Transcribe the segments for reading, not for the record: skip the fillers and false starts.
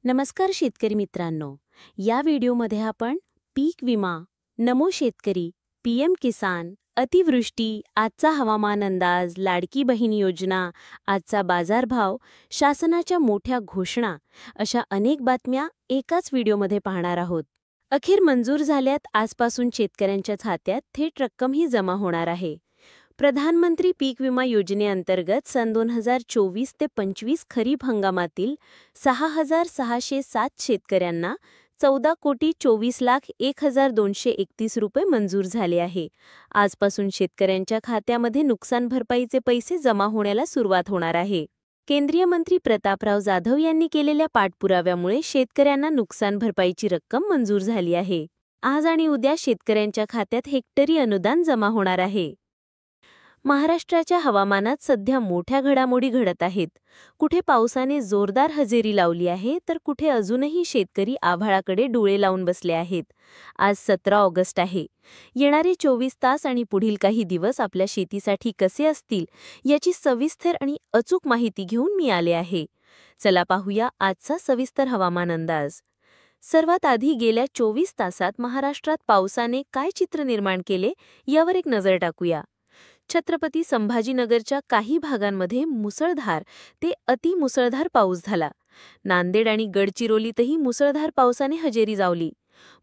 नमस्कार शेतकरी मित्रांनो. या व्हिडिओमध्ये आपण पीक विमा, नमो शेतकरी, पीएम किसान, अतिवृष्टी, आजचा हवामान अंदाज, लाडकी बहीण योजना, आजचा बाजारभाव, शासनाच्या मोठ्या घोषणा अशा अनेक बातम्या एकाच व्हिडिओमध्ये पाहणार आहोत. अखेर मंजूर झाल्यात आजपासून शेतकऱ्यांच्या खात्यात थेट रक्कमही जमा होणार आहे. प्रधानमंत्री पीक विमा योजनेअंतर्गत सन 2024 ते 25 खरीप हंगामातील 6,607 शेतकऱ्यांना 14,24,01,231 रुपये मंजूर झाले आहे. आजपासून शेतकऱ्यांच्या खात्यामध्ये नुकसान भरपाईचे पैसे जमा होण्याला सुरुवात होणार आहे. केंद्रीय मंत्री प्रतापराव जाधव यांनी केलेल्या पाठपुराव्यामुळे शेतकऱ्यांना नुकसान भरपाईची रक्कम मंजूर झाली आहे. आज आणि उद्या शेतकऱ्यांच्या खात्यात हेक्टरी अनुदान जमा होणार आहे. महाराष्ट्राच्या हवामानात सध्या मोठ्या घडामोडी घडत आहेत. कुठे पावसाने जोरदार हजेरी लावली आहे तर कुठे अजूनही शेतकरी आभाळाकडे डोळे लावून बसले आहेत. आज 17 ऑगस्ट आहे. येणारे 24 तास आणि पुढील काही दिवस आपल्या शेतीसाठी कसे असतील याची सविस्तर आणि अचूक माहिती घेऊन मी आले आहे. चला पाहूया आजचा सविस्तर हवामान अंदाज. सर्वात आधी गेल्या 24 तासात महाराष्ट्रात पावसाने काय चित्र निर्माण केले यावर एक नजर टाकूया. छत्रपती संभाजीनगरच्या काही भागांमध्ये मुसळधार ते अतिमुसळधार पाऊस झाला. नांदेड आणि गडचिरोलीतही मुसळधार पावसाने हजेरी लावली.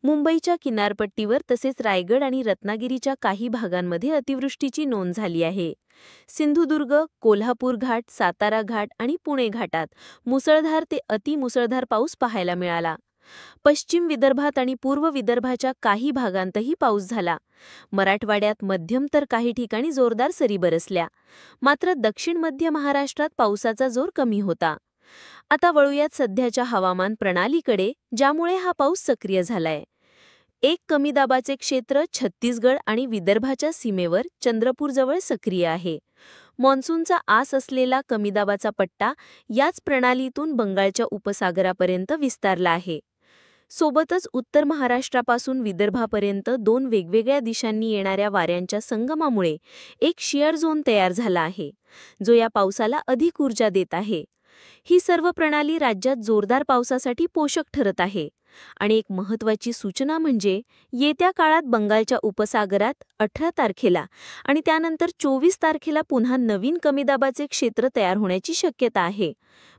मुंबईच्या किनारपट्टीवर तसेच रायगड आणि रत्नागिरीच्या काही भागांमध्ये अतिवृष्टीची नोंद झाली आहे. सिंधुदुर्ग, कोल्हापूर घाट, सातारा घाट आणि पुणे घाटात मुसळधार ते अतिमुसळधार पाऊस पाहायला मिळाला. पश्चिम विदर्भात आणि पूर्व विदर्भाच्या काही भागांतही पाऊस झाला. मराठवाड्यात मध्यम तर काही ठिकाणी जोरदार सरी बरसल्या. मात्र दक्षिण मध्य महाराष्ट्रात पावसाचा जोर कमी होता. आता वळूयात सध्याच्या हवामान प्रणालीकडे, ज्यामुळे हा पाऊस सक्रिय झालाय. एक कमी दाबाचे क्षेत्र छत्तीसगड आणि विदर्भाच्या सीमेवर चंद्रपूरजवळ सक्रिय आहे. मॉन्सूनचा आस असलेला कमी दाबाचा पट्टा याच प्रणालीतून बंगालच्या उपसागरापर्यंत विस्तारला आहे. सोबतच उत्तर महाराष्ट्रापासून विदर्भापर्यंत दोन वेगवेगळ्या दिशांनी येणाऱ्या वाऱ्यांच्या संगमामुळे एक शिअर झोन तयार झाला आहे, जो या पावसाला अधिक ऊर्जा देत आहे. ही सर्व प्रणाली राज्यात जोरदार पावसासाठी पोषक ठरत आहे. आणि एक महत्त्वाची सूचना म्हणजे येत्या काळात बंगालच्या उपसागरात 18 तारखेला आणि त्यानंतर 24 तारखेला पुन्हा नवीन कमी दाबाचे क्षेत्र तयार होण्याची शक्यता आहे.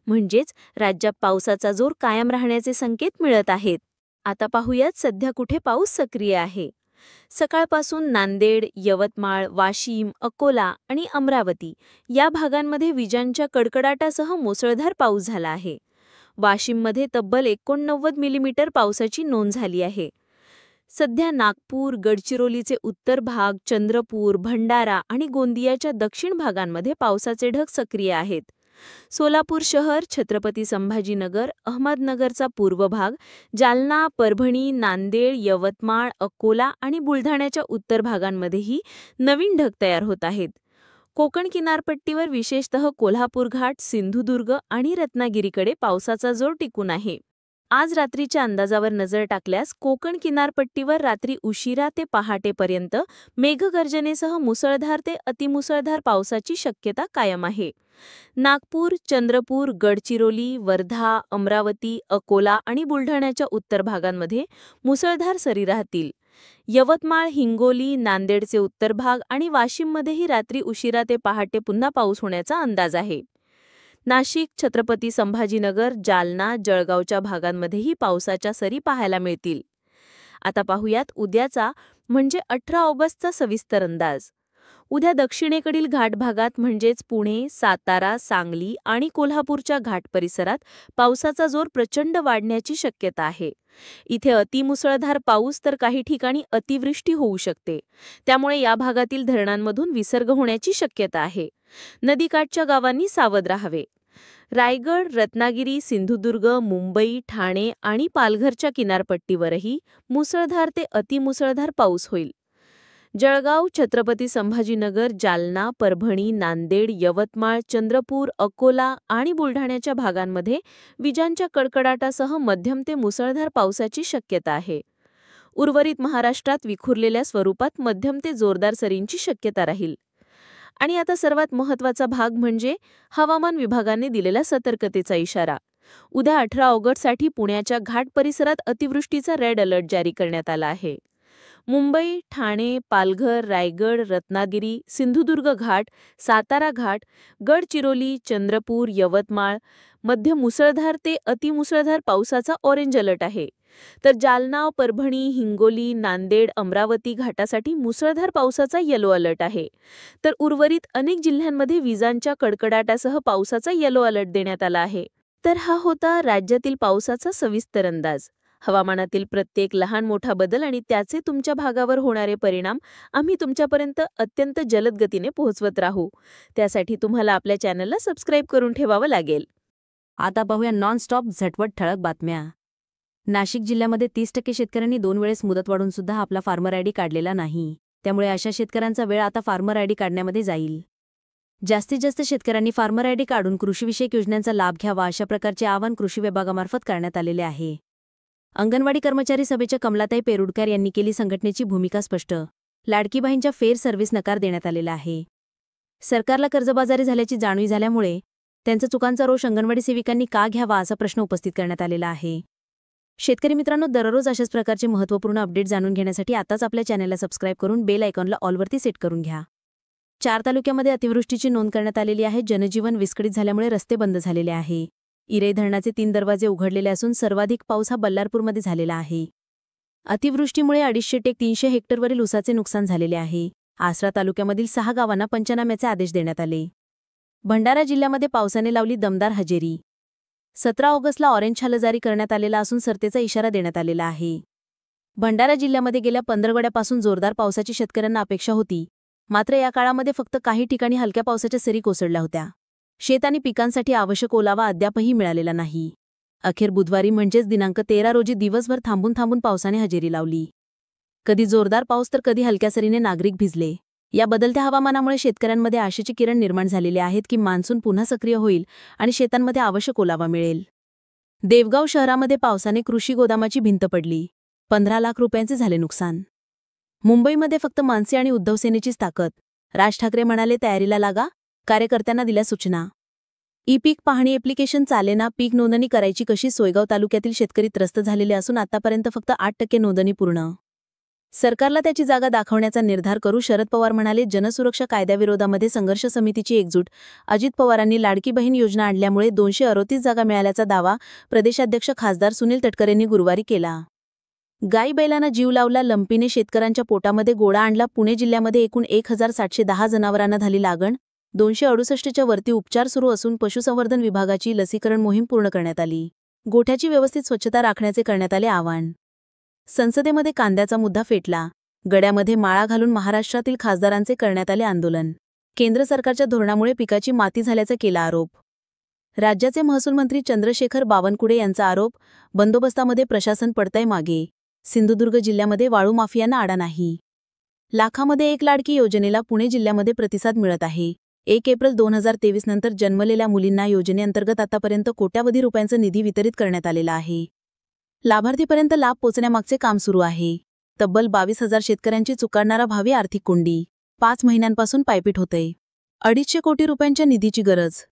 म्हणजेच राज्यात पावसाचा जोर कायम राहण्याचे संकेत मिळत आहेत. आता पाहूयात सध्या कुठे पाऊस सक्रिय आहे. सकाळपासून नांदेड, यवतमाळ, वाशिम, अकोला आणि अमरावती या भागांमध्ये विजांच्या कडकडाटासह मुसळधार पाऊस झाला आहे. वाशिममध्ये तब्बल 89 मिलीमीटर पावसाची नोंद झाली आहे. सध्या नागपूर, गडचिरोलीचे उत्तर भाग, चंद्रपूर, भंडारा आणि गोंदियाच्या दक्षिण भागांमध्ये पावसाचे ढग सक्रिय आहेत. सोलापूर शहर, छत्रपती संभाजीनगर, अहमदनगरचा पूर्व भाग, जालना, परभणी, नांदेड, यवतमाळ, अकोला आणि बुलढाण्याच्या उत्तर भागांमध्येही नवीन ढग तयार होत आहेत. कोकण किनारपट्टीवर विशेषतः कोल्हापूर घाट, सिंधुदुर्ग आणि रत्नागिरीकडे पावसाचा जोर टिकून आहे. आज रात्रीच्या अंदाजावर नजर टाकल्यास कोकण किनारपट्टीवर रात्री उशिरा ते पहाटेपर्यंत मेघगर्जनेसह मुसळधार ते अतिमुसळधार पावसाची शक्यता कायम आहे. नागपूर, चंद्रपूर, गडचिरोली, वर्धा, अमरावती, अकोला आणि बुलढाण्याच्या उत्तर भागांमध्ये मुसळधार सरी राहतील. यवतमाळ, हिंगोली, नांदेडचे उत्तर भाग आणि वाशिममध्येही रात्री उशिरा ते पहाटे पुन्हा पाऊस होण्याचा अंदाज आहे. नाशिक, छत्रपती संभाजीनगर, जालना, जळगावच्या भागांमध्येही पावसाच्या सरी पाहायला मिळतील. आता पाहूयात उद्याचा म्हणजे 18 ऑगस्टचा सविस्तर अंदाज. उद्या दक्षिणेकडील घाट भागात म्हणजेच पुणे, सातारा, सांगली आणि कोल्हापूरच्या घाट परिसरात पावसाचा जोर प्रचंड वाढण्याची शक्यता आहे. इथे अतिमुसळधार पाऊस तर काही ठिकाणी अतिवृष्टी होऊ शकते. त्यामुळे या भागातील धरणांमधून विसर्ग होण्याची शक्यता आहे. नदीकाठच्या गावांनी सावध राहावे. रायगड, रत्नागिरी, सिंधुदुर्ग, मुंबई, ठाणे आणि पालघरच्या किनारपट्टीवरही मुसळधार ते अतिमुसळधार पाऊस होईल. जळगाव, छत्रपती संभाजीनगर, जालना, परभणी, नांदेड, यवतमाळ, चंद्रपूर, अकोला आणि बुलढाण्याच्या भागांमध्ये विजांच्या कडकडाटासह मध्यम ते मुसळधार पावसाची शक्यता आहे. उर्वरित महाराष्ट्रात विखुरलेल्या स्वरूपात मध्यम ते जोरदार सरींची शक्यता राहील. आणि आता सर्वात महत्त्वाचा भाग म्हणजे हवामान विभागाने दिलेला सतर्कतेचा इशारा. उद्या 18 ऑगस्टसाठी पुण्याच्या घाट परिसरात अतिवृष्टीचा रेड अलर्ट जारी करण्यात आला आहे. मुंबई, ठाणे, पालघर, रायगड, रत्नागिरी, सिंधुदुर्ग घाट, सातारा घाट, गडचिरोली, चंद्रपूर, यवतमाळ मध्ये मुसळधार ते अतिमुसळधार पावसाचा ऑरेंज अलर्ट आहे. तर जालना, परभणी, हिंगोली, नांदेड, अमरावती घाटासाठी मुसळधार पावसाचा येलो अलर्ट आहे. तर उर्वरित अनेक जिल्ह्यांमध्ये विजांच्या कडकडाटासह पावसाचा येलो अलर्ट देण्यात आला आहे. तर हा होता राज्यातील पावसाचा सविस्तर अंदाज. हवामानातील प्रत्येक लहान मोठा बदल आणि त्याचे तुमच्या भागावर होणारे परिणाम आम्ही तुमच्यापर्यंत अत्यंत जलद गतीने पोहोचवत राहू. त्यासाठी तुम्हाला आपल्या चॅनलला सबस्क्राईब करून ठेवावं लागेल. आता पाहूया नॉन स्टॉप झटपट ठळक बातम्या. नाशिक जिल्ह्यामध्ये 30% शेतकऱ्यांनी 2 वेळेस मुदत वाढून सुद्धा आपला फार्मर आयडी काढलेला नाही. त्यामुळे अशा शेतकऱ्यांचा वेळ आता फार्मर आयडी काढण्यामध्ये जाईल. जास्तीत जास्त शेतकऱ्यांनी फार्मर आयडी काढून कृषीविषयक योजनांचा लाभ घ्यावा अशा प्रकारचे आवाहन कृषी विभागामार्फत करण्यात आलेले आहे. अंगणवाडी कर्मचारी सभेच्या कमलाताई पेरुडकर यांनी केली संघटनेची भूमिका स्पष्ट. लाडकी बहीणच्या फेर सर्व्हिस नकार देण्यात आलेला आहे. सरकारला कर्जबाजारी झाल्याची जाणीव झाल्यामुळे त्यांच्या चुकांचा रोष अंगणवाडी सेविकांनी का घ्यावा असा प्रश्न उपस्थित करण्यात आलेला आहे. शेतकरी मित्रांनो, दररोज अशाच प्रकारचे महत्त्वपूर्ण अपडेट जाणून घेण्यासाठी आताच आपल्या चॅनलला सबस्क्राईब करून बेल आयकॉनला ऑलवरती सेट करून घ्या. 4 तालुक्यामध्ये अतिवृष्टीची नोंद करण्यात आलेली आहे. जनजीवन विस्कळीत झाल्यामुळे रस्ते बंद झालेले आहे. इरे धरणाचे 3 दरवाजे उघडलेले असून सर्वाधिक पाऊस हा बल्लारपूरमध्ये झालेला आहे. अतिवृष्टीमुळे 250 ते 300 हेक्टरवरील ऊसाचे नुकसान झालेले आहे. आसरा तालुक्यामधील 6 गावांना पंचनाम्याचे आदेश देण्यात आले. भंडारा जिल्ह्यामध्ये पावसाने लावली दमदार हजेरी. 17 ऑगस्टला ऑरेंज छालं जारी करण्यात आलेला असून सरतेचा इशारा देण्यात आलेला आहे. भंडारा जिल्ह्यामध्ये गेल्या 15 जोरदार पावसाची शेतकऱ्यांना अपेक्षा होती. मात्र या काळामध्ये फक्त काही ठिकाणी हलक्या पावसाच्या सरी कोसळल्या होत्या. शेत आणि पिकांसाठी आवश्यक ओलावा अद्यापही मिळालेला नाही. अखेर बुधवारी म्हणजेच दिनांक 13 रोजी दिवसभर थांबून पावसाने हजेरी लावली. कधी जोरदार पाऊस तर कधी हलक्या सरीने नागरिक भिजले. या बदलत्या हवामानामुळे शेतकऱ्यांमध्ये आशेचे किरण निर्माण झालेले आहेत की मान्सून पुन्हा सक्रिय होईल आणि शेतांमध्ये आवश्यक ओलावा मिळेल. देवगाव शहरामध्ये पावसाने कृषी गोदामाची भिंत पडली. 15 लाख रुपयांचे झाले नुकसान. मुंबईमध्ये फक्त मानसे आणि उद्धव सेनेचीच ताकद. राज ठाकरे म्हणाले, तयारीला लागा. कार्यकर्त्यांना दिल्या सूचना. ई-पीक पाहणी ॲप्लिकेशन चालेना. पीक नोंदणी करायची कशी? सोयगाव तालुक्यातील शेतकरी त्रस्त झालेले असून आतापर्यंत फक्त 8% नोंदणी पूर्ण. सरकारला त्याची जागा दाखवण्याचा निर्धार करू. शरद पवार म्हणाले, जनसुरक्षा कायद्याविरोधामध्ये संघर्ष समितीची एकजूट. अजित पवारांनी लाडकी बहीण योजना आणल्यामुळे 238 जागा मिळाल्याचा दावा प्रदेशाध्यक्ष खासदार सुनील तटकरे यांनी गुरुवारी केला. गाई बैलांना जीव लावला. लंपीने शेतकऱ्यांच्या पोटामध्ये गोळा आणला. पुणे जिल्ह्यामध्ये एकूण 1710 जनावरांना झाली लागण. 268च्या वरती उपचार सुरू असून पशुसंवर्धन विभागाची लसीकरण मोहीम पूर्ण करण्यात आली. गोठ्याची व्यवस्थित स्वच्छता राखण्याचे करण्यात आले आवाहन. संसदेमध्ये कांद्याचा मुद्दा फेटला. गड्यामध्ये माळा घालून महाराष्ट्रातील खासदारांचे करण्यात आले आंदोलन. केंद्र सरकारच्या धोरणामुळे पिकाची माती झाल्याचा केला आरोप. राज्याचे महसूल मंत्री चंद्रशेखर बावनकुळे यांचा आरोप. बंदोबस्तामध्ये प्रशासन पडतंय मागे. सिंधुदुर्ग जिल्ह्यामध्ये वाळू माफियांना आडा नाही. लाखामध्ये एक लाडकी योजनेला पुणे जिल्ह्यामध्ये प्रतिसाद मिळत आहे. 1 एप्रिल 2023 नंतर जन्मलेल्या मुलींना योजनेअंतर्गत आतापर्यंत कोट्यावधी रुपयांचा निधी वितरित करण्यात आलेला आहे. लाभार्थीपर्यंत लाभ पोचण्यामागचे काम सुरू आहे. तब्बल 22,000 शेतकऱ्यांची चुकारणारा भावी आर्थिक कोंडी. 5 महिन्यांपासून पायपीट होतंय. 250 कोटी रुपयांच्या निधीची गरज.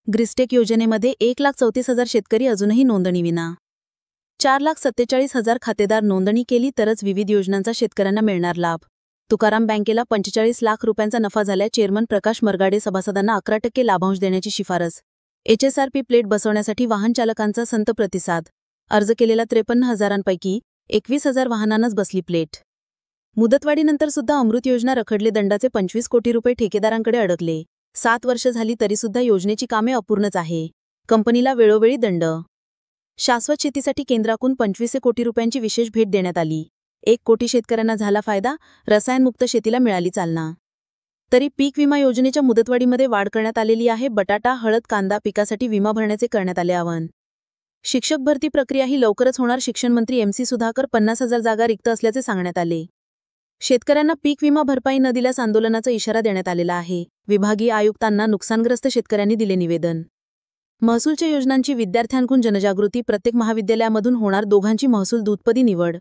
ग्रिस्टेक योजनेमध्ये 1,34,000 शेतकरी अजूनही नोंदणीविना. 4,47,000 खातेदार नोंदणी केली तरच विविध योजनांचा शेतकऱ्यांना मिळणार लाभ. तुकाराम बँकेला 45 लाख रुपयांचा नफा झाल्या. चेअरमन प्रकाश मरगाडे सभासदांना 11% लाभांश देण्याची शिफारस. HSRP प्लेट बसवण्यासाठी वाहन चालकांचा संत प्रतिसाद. अर्ज केलेल्या 53,000 21,000 वाहनांनाच बसली प्लेट. मुदतवाढीनंतर सुद्धा अमृत योजना रखडले. दंडाचे 25 कोटी रुपये ठेकेदारांकडे अडकले. 7 वर्ष झाली तरीसुद्धा योजनेची कामे अपूर्णच आहे. कंपनीला वेळोवेळी दंड. शाश्वत शेतीसाठी केंद्राकडून 25 कोटी रुपयांची विशेष भेट देण्यात आली. 1 कोटी शेतकऱ्यांना झाला फायदा. रसायनमुक्त शेतीला मिळाली चालना. तरी पीक विमा योजनेच्या मुदतवाढीमध्ये वाढ करण्यात आलेली आहे. बटाटा, हळद, कांदा पिकासाठी विमा भरण्याचे करण्यात आले आवाहन. शिक्षक भरती प्रक्रिया ही लवकरच होणार. शिक्षण मंत्री MC सुधाकर. 50,000 जागा रिक्त असल्याचे सांगण्यात आले. शेतकऱ्यांना पीक विमा भरपाई न दिल्यास आंदोलनाचा इशारा देण्यात आलेला आहे. विभागीय आयुक्तांना नुकसानग्रस्त शेतकऱ्यांनी दिले निवेदन. महसूलच्या योजनांची विद्यार्थ्यांकडून जनजागृती. प्रत्येक महाविद्यालयामधून होणार दोघांची महसूल दूतपदी निवड.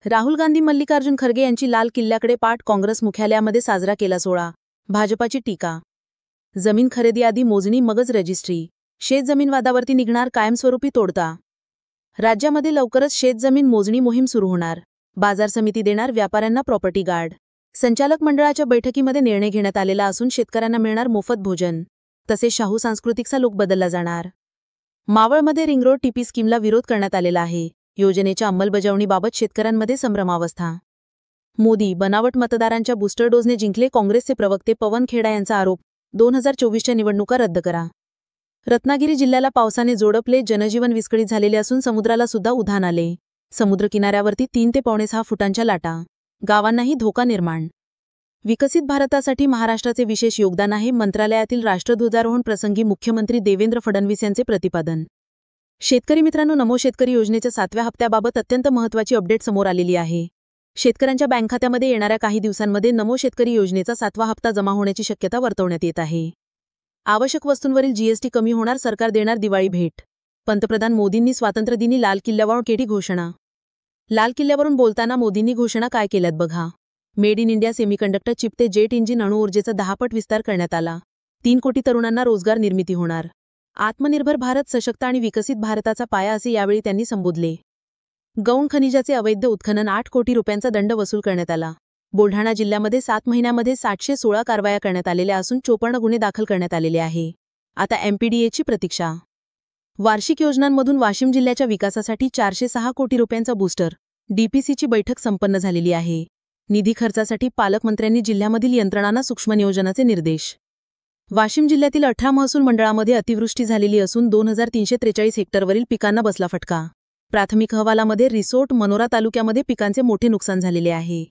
राहुल गांधी मल्लिकार्जुन खरगे यांची लाल किल्ल्याकडे पाठ. काँग्रेस मुख्यालयामध्ये साजरा केला सोहळा. भाजपाची टीका. जमीन खरेदी आधी मोजणी मगच रजिस्ट्री. शेतजमीन वादावरती निघणार कायमस्वरूपी तोडगा. राज्यामध्ये लवकरच शेतजमीन मोजणी मोहीम सुरू होणार. बाजार समिती देणार व्यापाऱ्यांना प्रॉपर्टी गार्ड. संचालक मंडळाच्या बैठकीमध्ये निर्णय घेण्यात आलेला असून शेतकऱ्यांना मिळणार मोफत भोजन. तसेच शाहू सांस्कृतिकचा लूक बदलला जाणार. मावळमध्ये रिंगरोड टीपी स्कीमला विरोध करण्यात आलेला आहे. योजनेच्या अंमलबजावणीबाबत शेतकऱ्यांमध्ये संभ्रमावस्था. मोदी बनावट मतदारांच्या बूस्टर डोजने जिंकले. काँग्रेसचे प्रवक्ते पवन खेडा यांचा आरोप. 2024च्या निवडणुका रद्द करा. रत्नागिरी जिल्ह्याला पावसाने जोडपले. जनजीवन विस्कळीत झालेले असून समुद्राला सुद्धा उधाण आले. समुद्रकिनाऱ्यावरती 3 ते 5.6 फुटांच्या लाटा. गावांनाही धोका निर्माण. विकसित भारतासाठी महाराष्ट्राचे विशेष योगदान आहे. मंत्रालयातील राष्ट्रध्वजारोहण प्रसंगी मुख्यमंत्री देवेंद्र फडणवीस यांचे प्रतिपादन. शेतकरी मित्रांनो, नमो शेतकरी योजनेच्या 7व्या हप्त्याबाबत अत्यंत महत्त्वाची अपडेट समोर आलेली आहे. शेतकऱ्यांच्या बँक खात्यामध्ये येणाऱ्या काही दिवसांमध्ये नमो शेतकरी योजनेचा 7वा हप्ता जमा होण्याची शक्यता वर्तवण्यात येत आहे. आवश्यक वस्तूंवरील जीएसटी कमी होणार. सरकार देणार दिवाळी भेट. पंतप्रधान मोदींनी स्वातंत्र्यदिनी लाल किल्ल्यावरून केली घोषणा. लाल किल्ल्यावरून बोलताना मोदींनी घोषणा काय केल्यात बघा. Made in India semiconductor chip ते जेट इंजिन अणुऊर्जेचा 10 पट विस्तार करण्यात आला. 3 कोटी तरुणांना रोजगार निर्मिती होणार. आत्मनिर्भर भारत सशक्त आणि विकसित भारताचा पाया असे यावेळी त्यांनी संबोधले. गौण खनिजाचे अवैध उत्खनन 8 कोटी रुपयांचा दंड वसूल करण्यात आला. बुलढाणा जिल्ह्यामध्ये 7 महिन्यामध्ये 716 कारवाया करण्यात आलेल्या असून 54 गुन्हे दाखल करण्यात आलेले आहे. आता एमपीडीएची प्रतीक्षा. वार्षिक योजनांमधून वाशिम जिल्ह्याच्या विकासासाठी 406 कोटी रुपयांचा बूस्टर. डीपीसीची बैठक संपन्न झालेली आहे. निधी खर्चासाठी पालकमंत्र्यांनी जिल्ह्यामधील यंत्रणांना सूक्ष्म नियोजनाचे निर्देश. वाशिम जिल्ह्यातील 18 महसूल मंडळामध्ये अतिवृष्टी झालेली असून 2343 हेक्टरवरील पिकांना बसला फटका. प्राथमिक अहवालामध्ये रिसोट मनोरा तालुक्यामध्ये पिकांचे मोठे नुकसान झालेले आहे.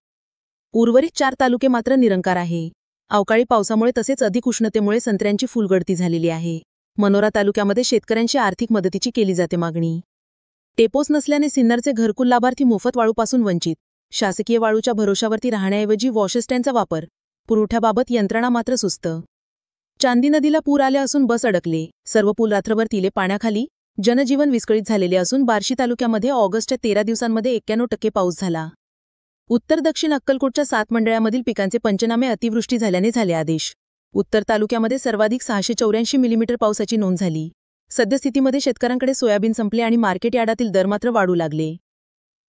उर्वरित 4 तालुके मात्र निरंकार आहे. अवकाळी पावसामुळे तसेच अधिक उष्णतेमुळे संत्र्यांची फुलगळती झालेली आहे. मनोरा तालुक्यामध्ये शेतकऱ्यांची आर्थिक मदतीची केली जाते मागणी. टेपोस नसल्याने सिन्नरचे घरकुल लाभार्थी मोफत वाळूपासून वंचित. शासकीय वाळूच्या भरोशावरती राहण्याऐवजी वॉशस्टँडचा वापर. पुरवठ्याबाबत यंत्रणा मात्र सुस्त. चांदी नदीला पूर आले असून बस अडकले. सर्व पूल रात्रभर तिले पाण्याखाली. जनजीवन विस्कळीत झालेले असून बार्शी तालुक्यामध्ये ऑगस्टच्या 13 दिवसांमध्ये 91% पाऊस झाला. उत्तर दक्षिण अक्कलकोटच्या 7 मंडळामधील पिकांचे पंचनामे अतिवृष्टी झाल्याने झाले आदेश. उत्तर तालुक्यामध्ये सर्वाधिक 684 मिलीमीटर पावसाची नोंद झाली. सद्यस्थितीमध्ये शेतकऱ्यांकडे सोयाबीन संपले आणि मार्केट यार्डातील दर मात्र वाढू लागले.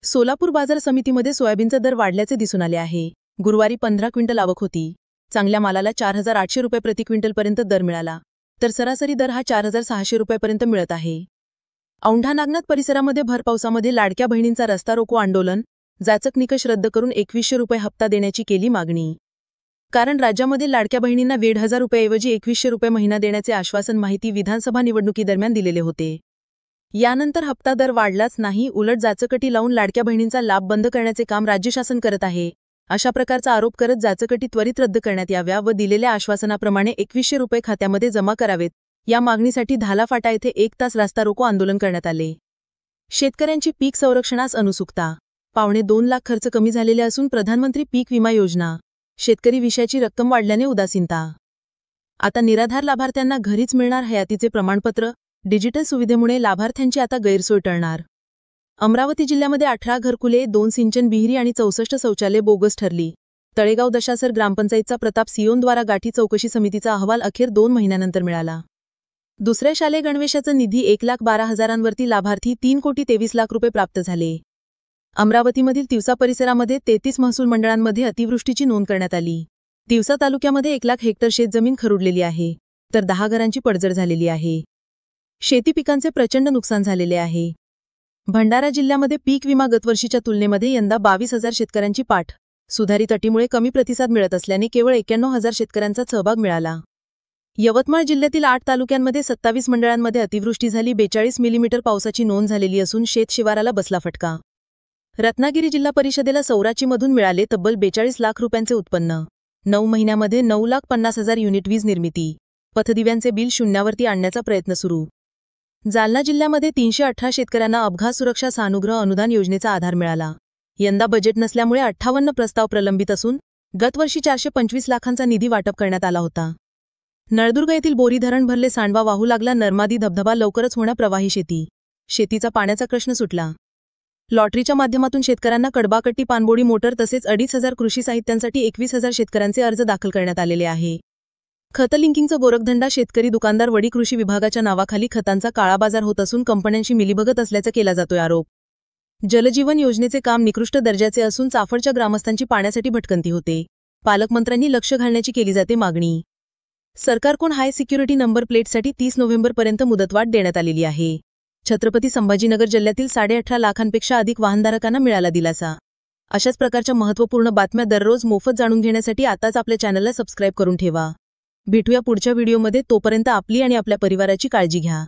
सोलापूर बाजार समितीमध्ये सोयाबीनचा दर वाढल्याचे दिसून आले आहे. गुरुवारी 15 क्विंटल आवक होती. चांगल्या मालाला 4800 रुपये प्रति क्विंटलपर्यंत दर मिळाला, तर सरासरी दर हा 4600 रुपयापर्यंत मिळत आहे. औंढा नागनाथ परिसरामध्ये भर पावसामध्ये लाडक्या बहिणींचा रस्ता रोको आंदोलन. जाचक निकष रद्द करून 2100 रुपये हप्ता देण्याची केली मागणी. कारण राज्यामध्ये लाडक्या बहिणींना 1500 रुपयाऐवजी 2100 रुपये महिना देण्याचे आश्वासन माहिती विधानसभा निवडणुकीदरम्यान दिलेले होते. यानंतर हप्ता दर वाढलाच नाही, उलट जाचकटी लावून लाडक्या बहिणींचा लाभ बंद करण्याचे काम राज्य शासन करत आहे. अशा प्रकारचा आरोप करत जाचकटी त्वरित रद्द करण्यात याव्या व दिलेल्या आश्वासनाप्रमाणे 2100 रुपये खात्यामध्ये जमा करावेत, या मागणीसाठी धाला फाटा येथे 1 तास रास्ता रोको आंदोलन करण्यात आले. शेतकऱ्यांची पीक संरक्षणास अनुसुकता. 2.25 लाख खर्च कमी झालेले असून प्रधानमंत्री पीक विमा योजना. शेतकरी विषयाची रक्कम वाढल्याने उदासीनता. आता निराधार लाभार्थ्यांना घरीच मिळणार हयातीचे प्रमाणपत्र. डिजिटल सुविधेमुळे लाभार्थ्यांची आता गैरसोय टळणार. अमरावती जिल्ह्यामध्ये 18 घरकुले, 2 सिंचन विहिरी आणि 64 शौचालये बोगस ठरली. तळेगाव दशासर ग्रामपंचायतचा प्रताप सियोनद्वारा गाठी चौकशी समितीचा अहवाल अखेर 2 महिन्यानंतर मिळाला. दुसऱ्या शालेय गणवेशाचा निधी 1,12,000वरती लाभार्थी 3,23 लाख रुपये प्राप्त झाले. अमरावतीमधील तिवसा परिसरामध्ये 33 महसूल मंडळांमध्ये अतिवृष्टीची नोंद करण्यात आली. तिवसा तालुक्यामध्ये 1 लाख हेक्टर शेतजमीन खरुडलेली आहे, तर 10 घरांची पडझड झालेली आहे. शेती पिकांचे प्रचंड नुकसान झालेले आहे. भंडारा जिल्ह्यामध्ये पीक विमा गतवर्षीच्या तुलनेमध्ये यंदा 22,000 शेतकऱ्यांची पाठ. सुधारित अटीमुळे कमी प्रतिसाद मिळत असल्याने केवळ 91,000 शेतकऱ्यांचा सहभाग मिळाला. यवतमाळ जिल्ह्यातील 8 तालुक्यांमध्ये 27 मंडळांमध्ये अतिवृष्टी झाली. 42 मिलीमीटर पावसाची नोंद झालेली असून शेत शिवाराला बसला फटका. रत्नागिरी जिल्हा परिषदेला सौराचीमधून मिळाले तब्बल 42 लाख रुपयांचे उत्पन्न. 9 महिन्यामध्ये 9,50,000 युनिट वीज निर्मिती. पथदिव्यांचे बिल शून्यावरती आणण्याचा प्रयत्न सुरू. जालना जिल्ह्यामध्ये 318 शेतकऱ्यांना अपघात सुरक्षा सानुग्रह अनुदान योजनेचा आधार मिळाला. यंदा बजेट नसल्यामुळे 58 प्रस्ताव प्रलंबित असून गतवर्षी 425 लाखांचा निधी वाटप करण्यात आला होता. नळदुर्ग येथील बोरी धरण भरले, सांडवा वाहू लागला. नर्मदी धबधबा लवकरच होणार प्रवाही शेती. शेतीचा पाण्याचा प्रश्न सुटला. लॉटरीच्या माध्यमातून शेतकऱ्यांना कडबाकट्टी, पाणबोडी मोटर तसेच 2,500 कृषी साहित्यांसाठी 21,000 शेतकऱ्यांचे अर्ज दाखल करण्यात आलेले आहे. खत लिंकिंगचा गोरखधंदा शेतकरी दुकानदार वडी कृषी विभागाच्या नावाखाली खतांचा काळाबाजार होत असून कंपन्यांशी मिलीभगत असल्याचा केला जातोय आरोप. जलजीवन योजनेचे काम निकृष्ट दर्जाचे असून चाफळच्या ग्रामस्थांची पाण्यासाठी भटकंती होते. पालकमंत्र्यांनी लक्ष घालण्याची केली जाते मागणी. सरकारकडून हाय सिक्युरिटी नंबर प्लेटसाठी 30 नोव्हेंबरपर्यंत मुदतवाढ देण्यात आलेली आहे. छत्रपती संभाजीनगर जिल्ह्यातील 18.5 लाखांपेक्षा अधिक वाहनधारकांना मिळाला दिलासा. अशाच प्रकारच्या महत्त्वपूर्ण बातम्या दररोज मोफत जाणून घेण्यासाठी आताच आपल्या चॅनलला सबस्क्राईब करून ठेवा. भेटूया पुढच्या व्हिडिओमध्ये. तोपर्यंत आपली आणि आपल्या परिवाराची काळजी घ्या.